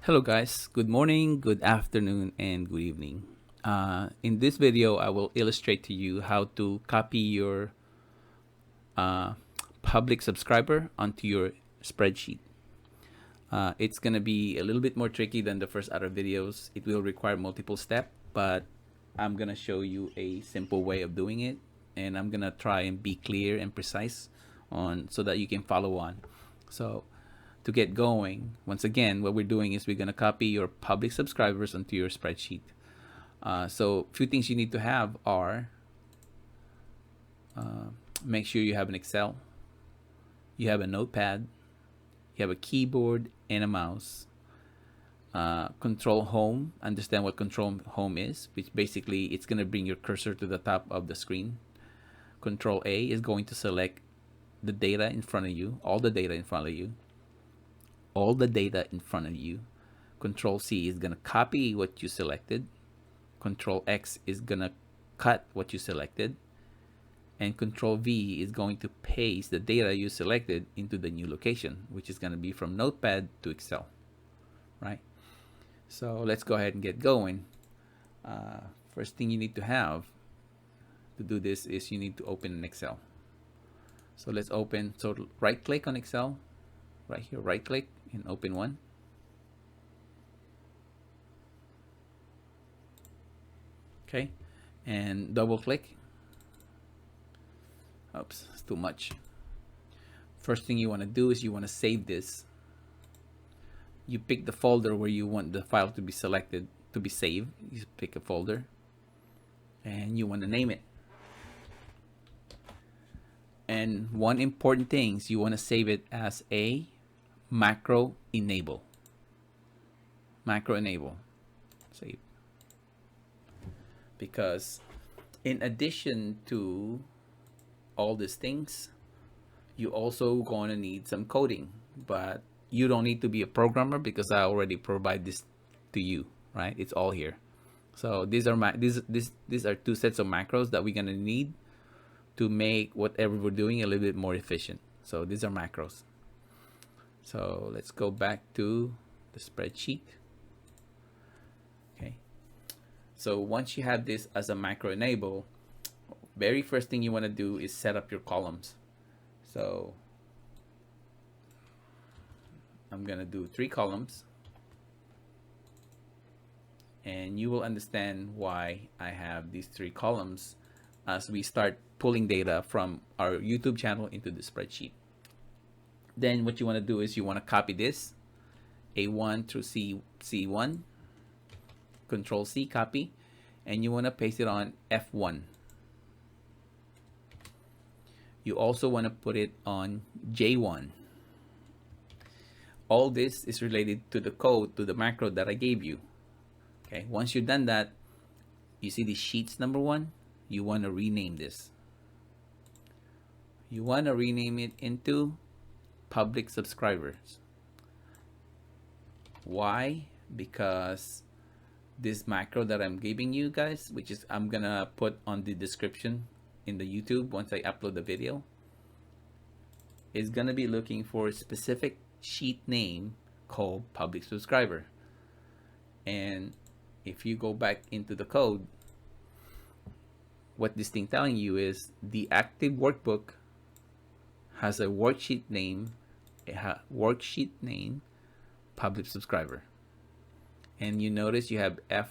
Hello guys, good morning, good afternoon, and good evening. In this video, I will illustrate to you how to copy your uh, public subscriber onto your spreadsheet. It's going to be a little bit more tricky than the first other videos. It will require multiple steps, but I'm going to show you a simple way of doing it, and I'm going to try and be clear and precise on so that you can follow on. So to get going, once again, what we're doing is we're going to copy your public subscribers onto your spreadsheet. So a few things you need to have are make sure you have an Excel, you have a notepad, you have a keyboard and a mouse. Control home, understand what control home is, which basically it's going to bring your cursor to the top of the screen. Control A is going to select the data in front of you, all the data in front of you. All the data in front of you. Control C is going to copy what you selected. Control X is going to cut what you selected. And Control V is going to paste the data you selected into the new location, which is going to be from Notepad to Excel, right? So let's go ahead and get going. First thing you need to have to do this is you need to open an Excel. So let's open, so right click on Excel, right here, right click and open one. Okay, and double click. Oops, it's too much. First thing you want to do is you want to save this. You pick the folder where you want the file to be selected to be saved. You pick a folder and you want to name it. And one important thing is you want to save it as a macro enable. Macro enable. Save. Because in addition to all these things, you also going to need some coding, but you don't need to be a programmer because I already provide this to you, right? It's all here. So these are these are two sets of macros that we're going to need to make whatever we're doing a little bit more efficient. So these are macros. So let's go back to the spreadsheet. Okay. So once you have this as a macro enable, very first thing you want to do is set up your columns. So I'm going to do 3 columns. And you will understand why I have these 3 columns as we start pulling data from our YouTube channel into the spreadsheet. Then what you want to do is you want to copy this A1 through C1, Control C, copy, and you want to paste it on F1. You also want to put it on J1. All this is related to the code, to the macro that I gave you. Okay, once you've done that, you see the sheets number 1, you want to rename this. You want to rename it into public subscribers. Why? Because this macro that I'm giving you guys, which is I'm gonna put on the description in the YouTube once I upload the video, is gonna be looking for a specific sheet name called public subscriber. And if you go back into the code, what this thing telling you is the active workbook has a worksheet name, public subscriber. And you notice you have F,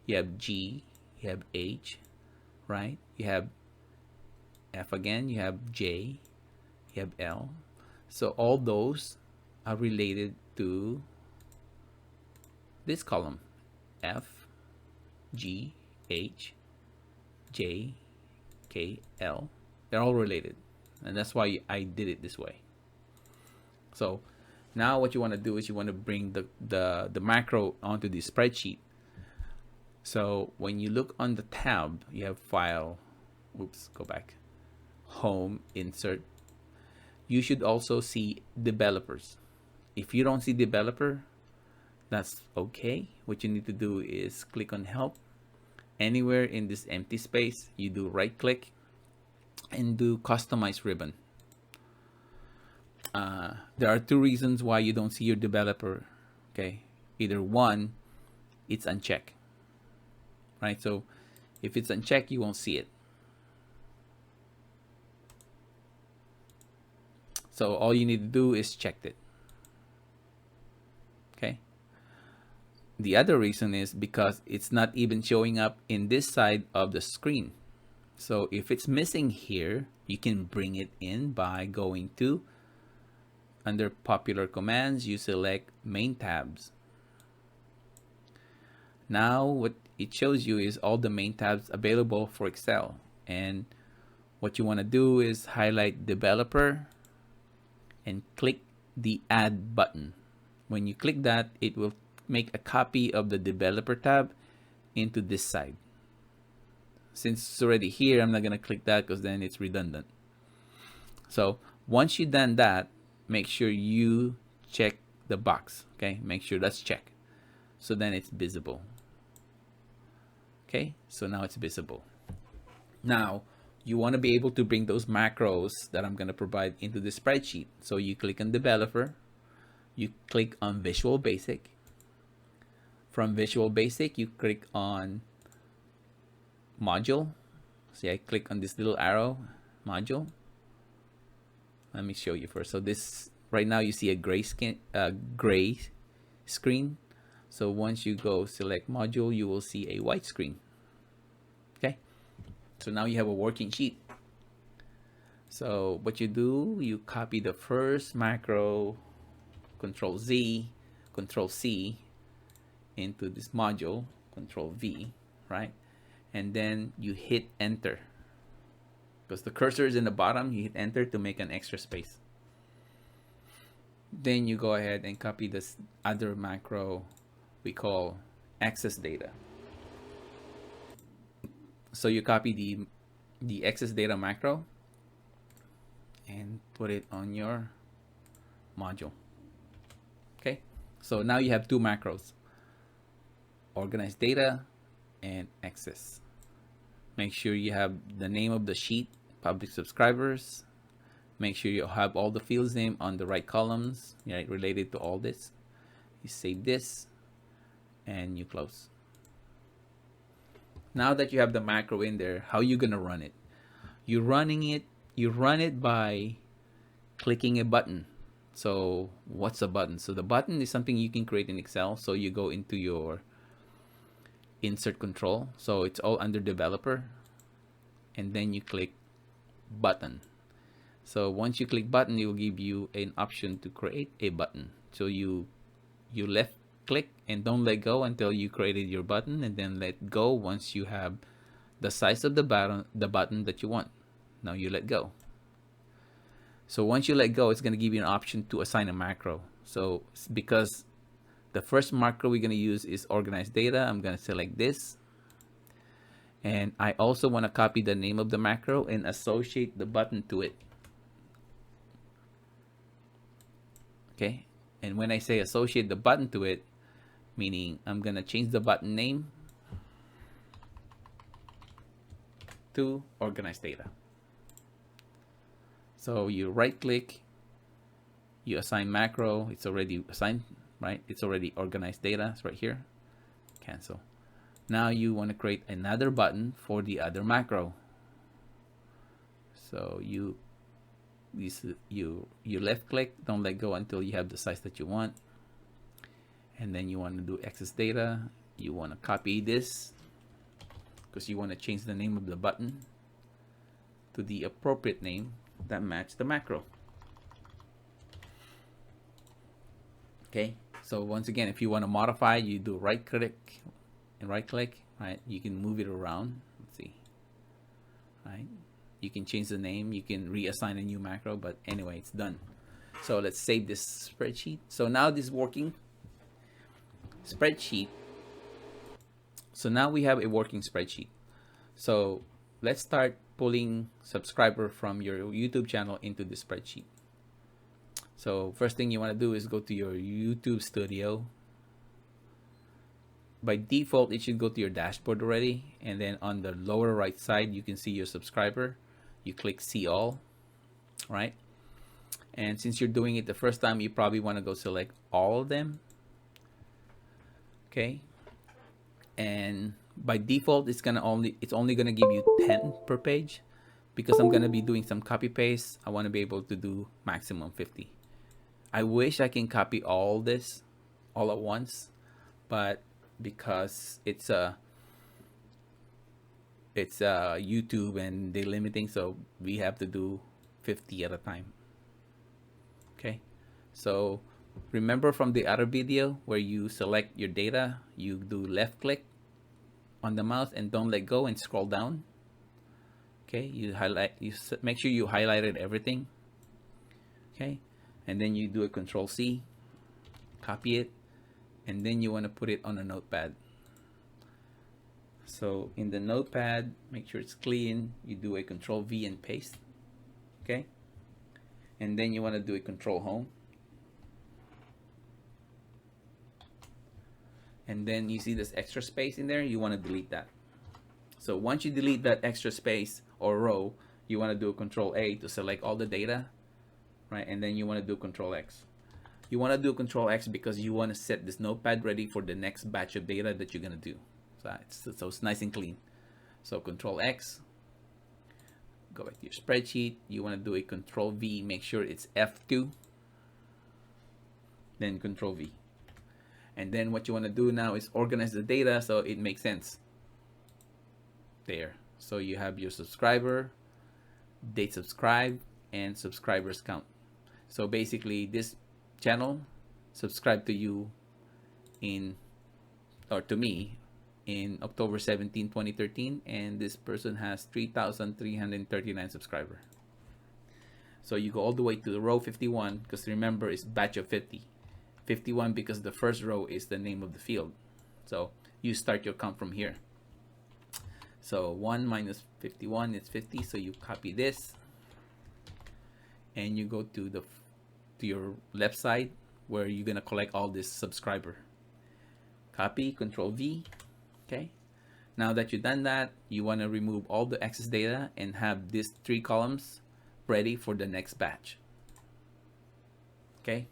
you have G, you have H, right? You have F again, you have J, you have L. So all those are related to this column, F, G, H, J, K, L. They're all related. And that's why I did it this way. So now what you want to do is you want to bring the macro onto the spreadsheet. So when you look on the tab, you have file, oops, go back, home, insert. You should also see developers. If you don't see developer, that's okay. What you need to do is click on help. Anywhere in this empty space, you do right click and do customize ribbon. There are 2 reasons why you don't see your developer Okay, either one, it's unchecked, right? So if it's unchecked, you won't see it. So all you need to do is check it. Okay. The other reason is because it's not even showing up in this side of the screen. So if it's missing here, you can bring it in by going to, under popular commands, you select main tabs. Now what it shows you is all the main tabs available for Excel. And what you want to do is highlight developer and click the add button. When you click that, it will make a copy of the developer tab into this side. Since it's already here, I'm not going to click that because then it's redundant. So once you've done that, make sure you check the box. Okay, make sure that's checked. So then it's visible. Okay, so now it's visible. Now you want to be able to bring those macros that I'm going to provide into the spreadsheet. So you click on developer, you click on Visual Basic. From Visual Basic, you click on module. See, I click on this little arrow, module. Let me show you first. So this, right now you see a gray screen. So once you go select module, you will see a white screen. Okay. So now you have a working sheet. So what you do, you copy the first macro, Control Z, Control C into this module, Control V, right? And then you hit enter. Because the cursor is in the bottom, you hit enter to make an extra space. Then you go ahead and copy this other macro we call excess data. So you copy the excess data macro and put it on your module. Okay, so now you have two macros, organize data and excess. Make sure you have the name of the sheet, public subscribers. Make sure you have all the fields name on the right columns, right, related to all this. You save this and you close. Now that you have the macro in there, how are you gonna run it? You run it by clicking a button. So what's a button? So the button is something you can create in Excel. So you go into your insert control. So it's all under developer. And then you click button. So once you click button, it will give you an option to create a button. So you left click and don't let go until you created your button, and then let go once you have the size of the button that you want. Now you let go. So once you let go, it's going to give you an option to assign a macro. So because the first macro we're going to use is organize data, I'm going to select this. And I also want to copy the name of the macro and associate the button to it. Okay. And when I say associate the button to it, meaning I'm going to change the button name to organize data. So you right click, you assign macro, it's already assigned, right? It's already organized data, it's right here, cancel. Now you want to create another button for the other macro. So you left click, don't let go until you have the size that you want. And then you want to do excess data. You want to copy this because you want to change the name of the button to the appropriate name that match the macro. Okay, so once again, if you want to modify, you do right click and right click, right? You can move it around. Let's see, right? You can change the name, you can reassign a new macro, but anyway, it's done. So let's save this spreadsheet. So now this is working spreadsheet. So now we have a working spreadsheet. So let's start pulling subscriber from your YouTube channel into the spreadsheet. So first thing you want to do is go to your YouTube Studio. By default, it should go to your dashboard already. And then on the lower right side, you can see your subscriber. You click see all, right? And since you're doing it the first time, you probably want to go select all of them. Okay, and by default it's only gonna give you 10 per page. Because I'm gonna be doing some copy paste, I want to be able to do maximum 50. I wish I can copy all this all at once, but because it's YouTube and they're limiting, so we have to do 50 at a time. Okay, so remember from the other video where you select your data, you do left click on the mouse and don't let go and scroll down. Okay, you make sure you highlighted everything. Okay, and then you do a Control C, copy it, and then you want to put it on a notepad. So in the notepad, make sure it's clean. You do a Control V and paste. Okay, and then you want to do a Control Home. And then you see this extra space in there, you want to delete that. So once you delete that extra space or row, you want to do a Control A to select all the data, right? And then you want to do Control X. You want to do Control X because you want to set this notepad ready for the next batch of data that you're going to do. So it's nice and clean. So Control X, go back to your spreadsheet. You want to do a Control V, make sure it's F2, then Control V. And then what you want to do now is organize the data so it makes sense. There. So you have your subscriber, date subscribed, and subscribers count. So basically this channel subscribed to you to me in October 17, 2013, and this person has 3,339 subscribers. So you go all the way to the row 51, because remember it's batch of 50. 51 because the first row is the name of the field. So you start your count from here. So 1 minus 51 is 50. So you copy this and you go to your left side where you're gonna collect all this subscriber. Copy, Control V. Okay. Now that you've done that, you want to remove all the excess data and have these 3 columns ready for the next batch. Okay.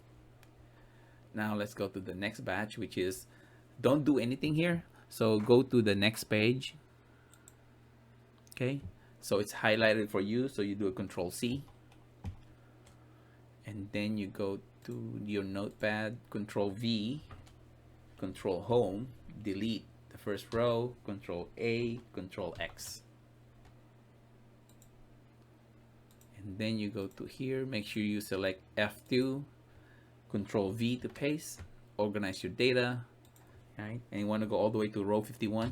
Now let's go to the next batch, which is, don't do anything here. So go to the next page. Okay, so it's highlighted for you. So you do a Control C. And then you go to your notepad, Control V, Control Home, delete the first row, Control A, Control X. And then you go to here, make sure you select F2, Control V to paste, organize your data, right? And you want to go all the way to row 51.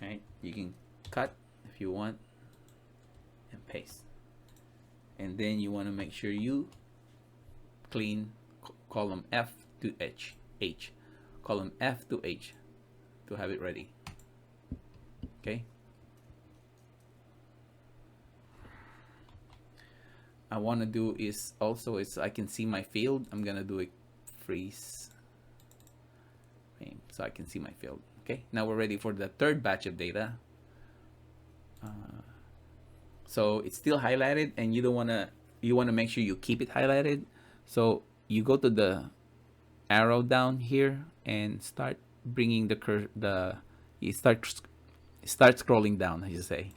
Right? You can cut if you want and paste. And then you want to make sure you clean column F to H, column F to H to have it ready. Okay. I want to do is also I can see my field. I'm gonna do a freeze so I can see my field. Okay, now we're ready for the third batch of data. So it's still highlighted, and you want to make sure you keep it highlighted. So you go to the arrow down here and start bringing you start scrolling down, as you say.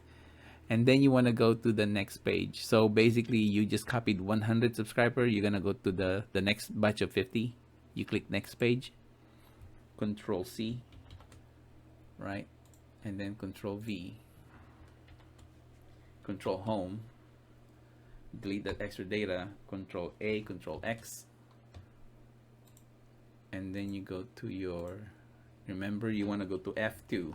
And then you want to go to the next page. So basically you just copied 100 subscriber. You're going to go to the next batch of 50. You click next page, Control C, right? And then Control V, Control Home, delete that extra data, Control A, Control X. And then you go to remember you want to go to F2.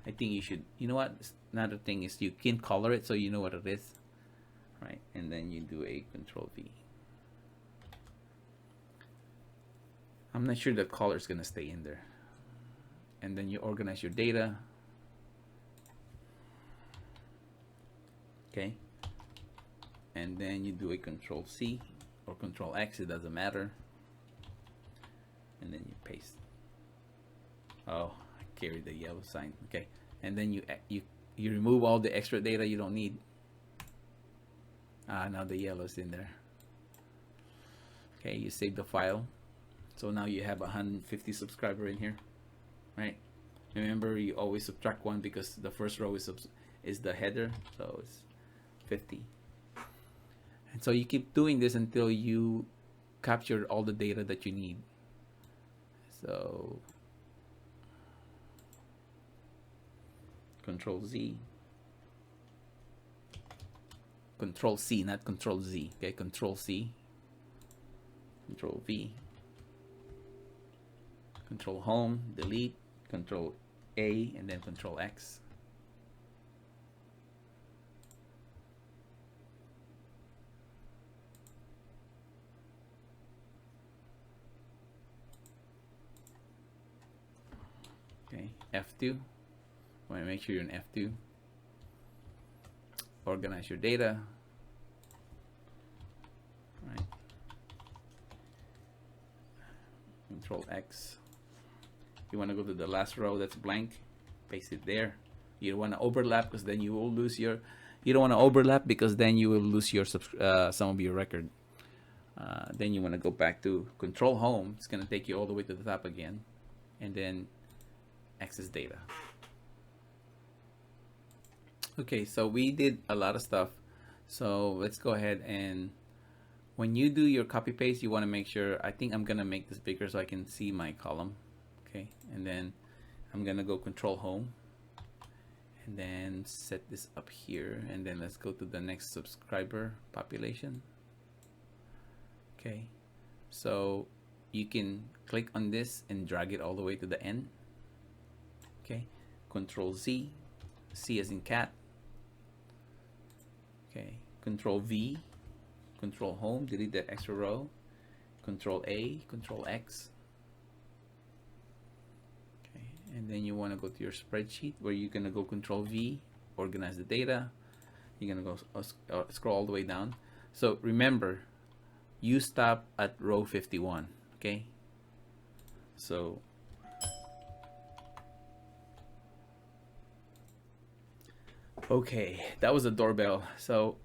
I think you should, you know what, another thing is you can color it so you know what it is, right? And then you do a Control V. I'm not sure the color is gonna stay in there. And then you organize your data. Okay. And then you do a Control C or Control X, it doesn't matter. And then you paste. Oh, carry the yellow sign. Okay, and then you remove all the extra data you don't need. Now the yellow's in there. Okay, you save the file, So now you have 150 subscriber in here, right? Remember, you always subtract 1 because the first row is the header, so it's 50. And so you keep doing this until you capture all the data that you need. So Control Z, Control C, not Control Z. Okay, Control C, Control V, Control Home, delete, Control A, and then Control X. Okay, F2. Want to make sure you're in F2. Organize your data. Right. Control X. You want to go to the last row that's blank. Paste it there. You don't want to overlap because then you will lose your. You don't want to overlap because then you will lose your some of your record. Then you want to go back to Control Home. It's going to take you all the way to the top again, and then access data. Okay, so we did a lot of stuff. So let's go ahead, and when you do your copy paste, you want to make sure, I think I'm gonna make this bigger so I can see my column. Okay, and then I'm gonna go Control Home and then set this up here, and then let's go to the next subscriber population. Okay, so you can click on this and drag it all the way to the end. Okay, Control Z, C as in cat. Okay, Control V, Control Home, delete that extra row. Control A, Control X. Okay, and then you want to go to your spreadsheet where you're gonna go Control V, organize the data. You're gonna go scroll all the way down. So remember, you stop at row 51. Okay, so okay, that was a doorbell. So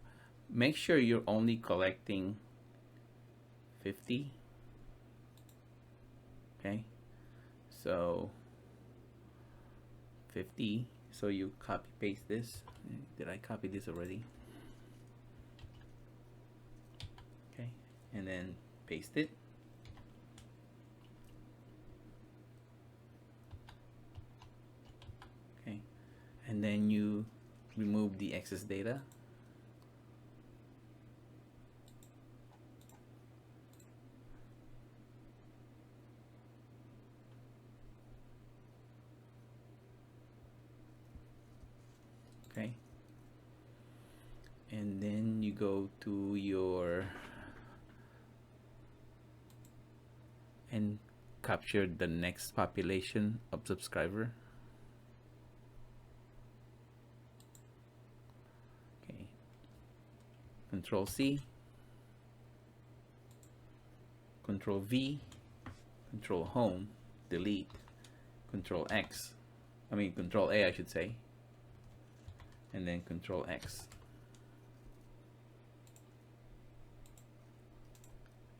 make sure you're only collecting 50. Okay, so 50. So you copy paste this. Did I copy this already? Okay, and then paste it. Okay, and then you remove the excess data. Okay, and then you go to your and capture the next population of subscriber. Okay, Control C, Control V, Control Home, delete, Control X, Control A I should say, and then Control X,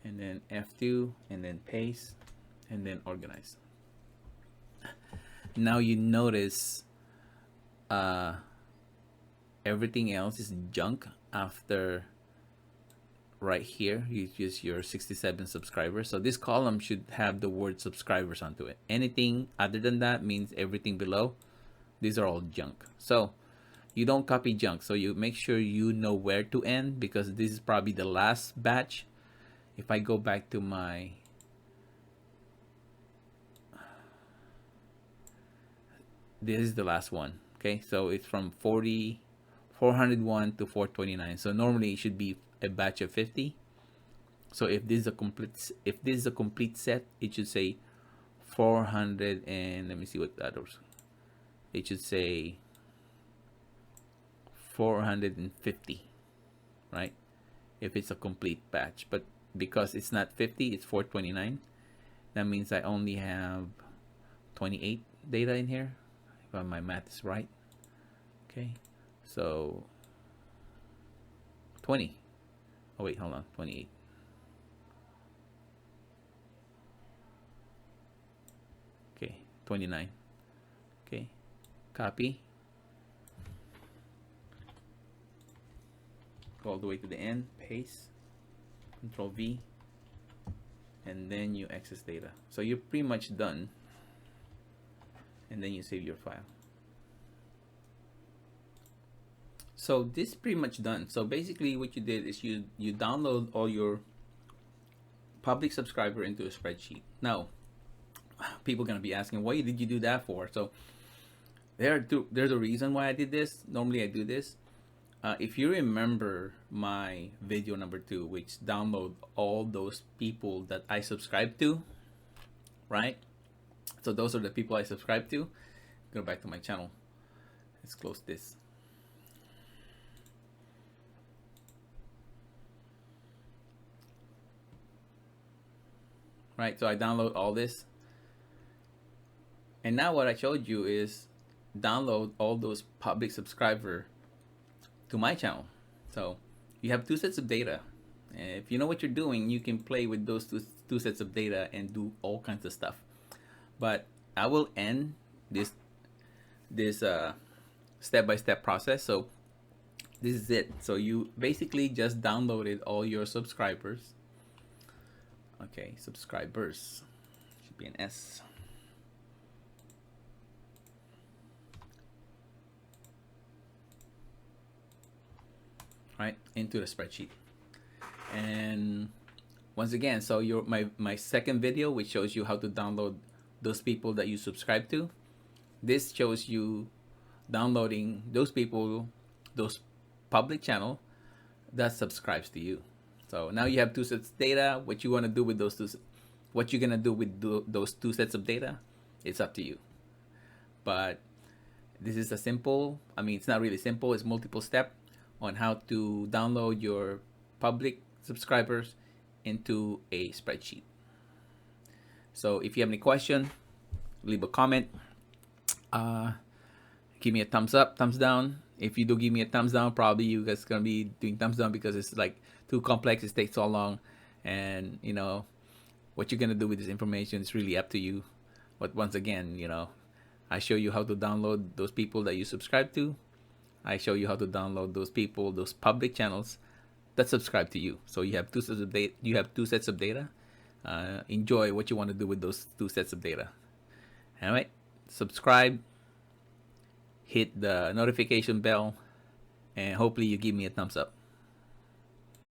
and then F2, and then paste, and then organize. Now you notice everything else is junk after right here. You use your 67 subscribers, so this column should have the word subscribers onto it. Anything other than that means everything below, these are all junk. So you don't copy junk, so you make sure you know where to end, because this is probably the last batch. If I go back to my this is the last one. Okay, so it's from 401 to 429. So normally it should be a batch of 50. So if this is a complete set, it should say 400, and let me see what the others. It should say 450, right? If it's a complete batch, but because it's not 50, it's 429. That means I only have 28 data in here, if my math is right. Okay, so 20. Oh wait, hold on, 28. 29. Okay, copy, go all the way to the end, paste, Control V, and then you access data. So you're pretty much done, and then you save your file. So this is pretty much done. So basically what you did is you download all your public subscriber into a spreadsheet. Now people are going to be asking, why did you do that for? So there's a reason why I did this. Normally I do this. If you remember my video number 2, which download all those people that I subscribe to, right? So those are the people I subscribe to. Go back to my channel. Let's close this. Right, so I download all this. And now what I showed you is download all those public subscriber to my channel. So you have 2 sets of data. And if you know what you're doing, you can play with those two sets of data and do all kinds of stuff. But I will end this step-by-step process. So this is it. So you basically just downloaded all your subscribers. Okay, subscribers should be an S. Right, into the spreadsheet. And once again, so my second video, which shows you how to download those people that you subscribe to, this shows you downloading those people, those public channel that subscribes to you. So now you have 2 sets of data. What you want to do with those what you're gonna do with those 2 sets of data, it's up to you. But this is a simple, I mean, it's not really simple, it's multiple step on how to download your public subscribers into a spreadsheet. So if you have any question, leave a comment. Give me a thumbs up, thumbs down. If you do give me a thumbs down, probably you guys gonna be doing thumbs down because it's like too complex, it takes so long, and you know what you're gonna do with this information is really up to you. But once again, you know, I show you how to download those people that you subscribe to. I show you how to download those people, those public channels that subscribe to you. So you have 2 sets of data. You have 2 sets of data. Enjoy what you want to do with those 2 sets of data. All right, subscribe, hit the notification bell, and hopefully you give me a thumbs up.